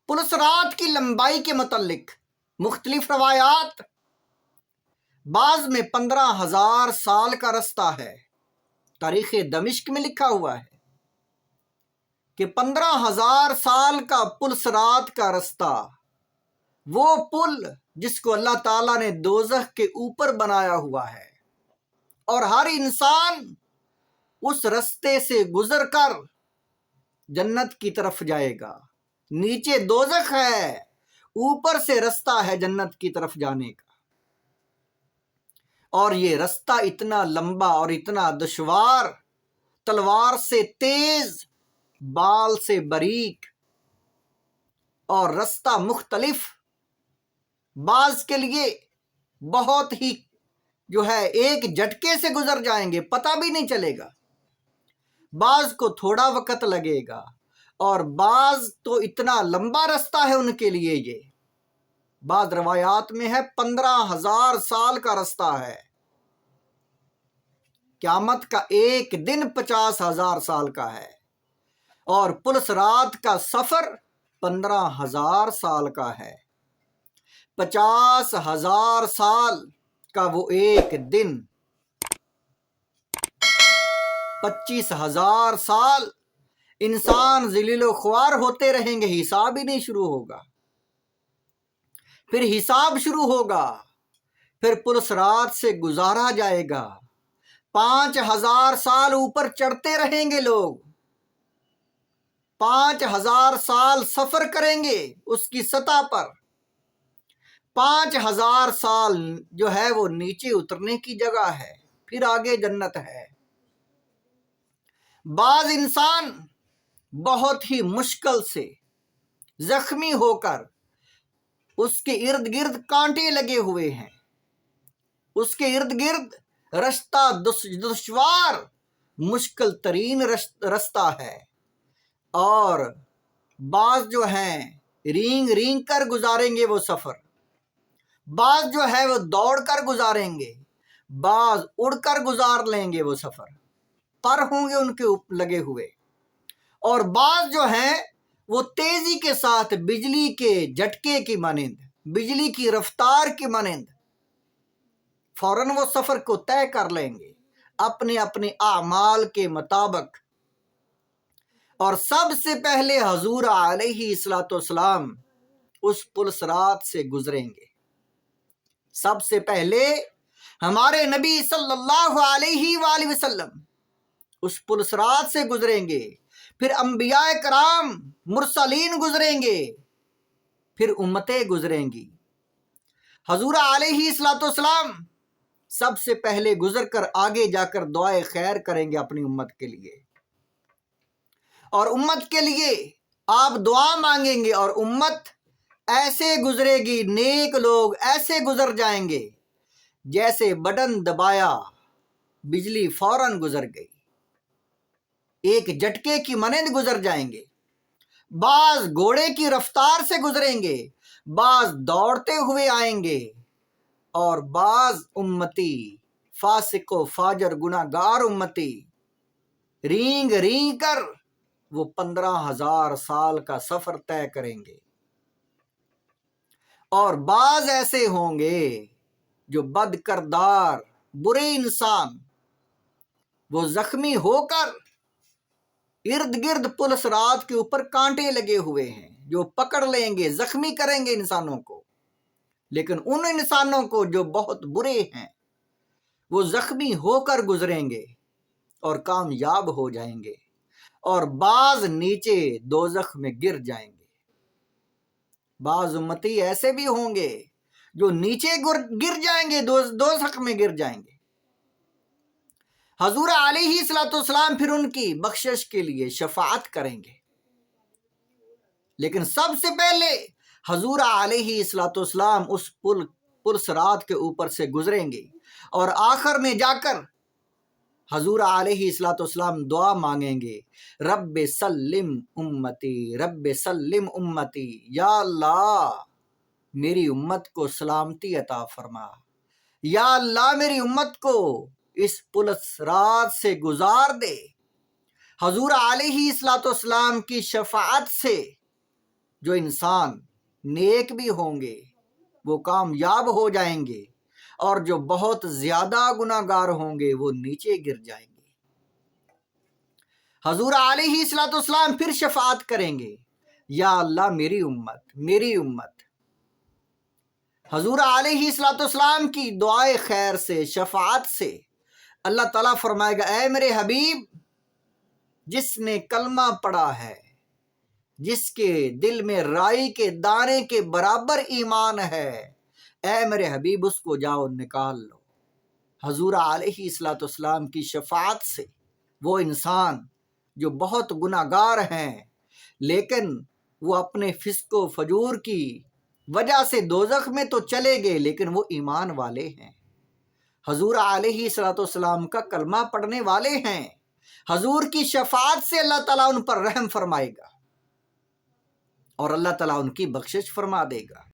پل صراط کی لمبائی کے متعلق مختلف روایات، بعض میں 15,000 سال کا رستہ ہے۔ تاریخ دمشق میں لکھا ہوا ہے کہ 15,000 سال کا پل صراط کا رستہ، وہ پل جس کو اللہ تعالیٰ نے دوزخ کے اوپر بنایا ہوا ہے، اور ہر انسان اس رستے سے گزر کر جنت کی طرف جائے گا۔ نیچے دوزخ ہے، اوپر سے رستہ ہے جنت کی طرف جانے کا۔ اور یہ رستہ اتنا لمبا اور اتنا دشوار، تلوار سے تیز، بال سے باریک، اور رستہ مختلف، بعض کے لیے بہت ہی ایک جھٹکے سے گزر جائیں گے، پتہ بھی نہیں چلے گا، بعض کو تھوڑا وقت لگے گا، اور بعض تو اتنا لمبا رستہ ہے ان کے لیے۔ یہ بعض روایات میں ہے 15,000 سال کا رستہ ہے۔ قیامت کا ایک دن 50,000 سال کا ہے، اور پل صراط کا سفر 15,000 سال کا ہے۔ 50,000 سال کا وہ ایک دن، 25,000 سال انسان ذلیل و خوار ہوتے رہیں گے، حساب ہی نہیں شروع ہوگا۔ پھر حساب شروع ہوگا، پھر پل صراط سے گزارا جائے گا۔ 5,000 سال اوپر چڑھتے رہیں گے لوگ، 5,000 سال سفر کریں گے اس کی سطح پر، 5,000 سال وہ نیچے اترنے کی جگہ ہے، پھر آگے جنت ہے۔ بعض انسان بہت ہی مشکل سے زخمی ہو کر، اس کے ارد گرد کانٹے لگے ہوئے ہیں، اس کے ارد گرد رستہ دشوار، مشکل ترین رستہ ہے، اور بعض رینگ رینگ کر گزاریں گے وہ سفر، بعض وہ دوڑ کر گزاریں گے، بعض اڑ کر گزار لیں گے وہ سفر، پر ہوں گے ان کے لگے ہوئے، اور بعض وہ تیزی کے ساتھ بجلی کے جھٹکے کی مانند، بجلی کی رفتار کی مانند فوراً وہ سفر کو طے کر لیں گے اپنے اپنے اعمال کے مطابق۔ اور سب سے پہلے حضور علیہ السلام اس پل صراط سے گزریں گے۔ سب سے پہلے ہمارے نبی صلی اللہ علیہ وآلہ وسلم اس پل صراط سے گزریں گے، پھر انبیاء کرام مرسلین گزریں گے، پھر امتیں گزریں گی۔ حضور علیہ السلام سب سے پہلے گزر کر آگے جا کر دعائے خیر کریں گے اپنی امت کے لیے، اور امت کے لیے آپ دعا مانگیں گے، اور امت ایسے گزرے گی، نیک لوگ ایسے گزر جائیں گے جیسے بٹن دبایا بجلی فوراً گزر گئی، ایک جھٹکے کی مانند گزر جائیں گے۔ بعض گھوڑے کی رفتار سے گزریں گے، بعض دوڑتے ہوئے آئیں گے، اور بعض امتی فاسق و فاجر گناہگار امتی رینگ رینگ کر وہ 15,000 سال کا سفر طے کریں گے، اور بعض ایسے ہوں گے جو بد کردار برے انسان، وہ زخمی ہو کر ارد گرد پل صراط کے اوپر کانٹے لگے ہوئے ہیں، جو پکڑ لیں گے، زخمی کریں گے انسانوں کو، لیکن ان انسانوں کو جو بہت برے ہیں وہ زخمی ہو کر گزریں گے اور کامیاب ہو جائیں گے، اور بعض نیچے دوزخ میں گر جائیں گے۔ بعض امتی ایسے بھی ہوں گے جو نیچے گر جائیں گے، دوزخ میں گر جائیں گے۔ حضور علیہ السلام پھر ان کی بخشش کے لیے شفاعت کریں گے، لیکن سب سے پہلے حضور علیہ السلام اس پل صراط کے اوپر سے گزریں گے، اور آخر میں جا کر حضور علیہ السلام دعا مانگیں گے، رب سلم امتی، رب سلم امتی، یا اللہ میری امت کو سلامتی عطا فرما، یا اللہ میری امت کو اس پل صراط سے گزار دے۔ حضور علیہ السلام کی شفاعت سے جو انسان نیک بھی ہوں گے وہ کامیاب ہو جائیں گے، اور جو بہت زیادہ گناہ گار ہوں گے وہ نیچے گر جائیں گے۔ حضور علیہ الصلوۃ والسلام پھر شفاعت کریں گے، یا اللہ میری امت، میری امت۔ حضور علیہ الصلوۃ والسلام کی دعائے خیر سے، شفاعت سے اللہ تعالیٰ فرمائے گا، اے میرے حبیب، جس نے کلمہ پڑھا ہے، جس کے دل میں رائی کے دانے کے برابر ایمان ہے، اے میرے حبیب اس کو جاؤ نکال لو۔ حضور علیہ الصلوۃ والسلام کی شفاعت سے وہ انسان جو بہت گناہ گار ہیں لیکن وہ اپنے فسق و فجور کی وجہ سے دوزخ میں تو چلے گئے لیکن وہ ایمان والے ہیں، حضور علیہ الصلوۃ والسلام کا کلمہ پڑھنے والے ہیں، حضور کی شفاعت سے اللہ تعالیٰ ان پر رحم فرمائے گا اور اللہ تعالیٰ ان کی بخشش فرما دے گا۔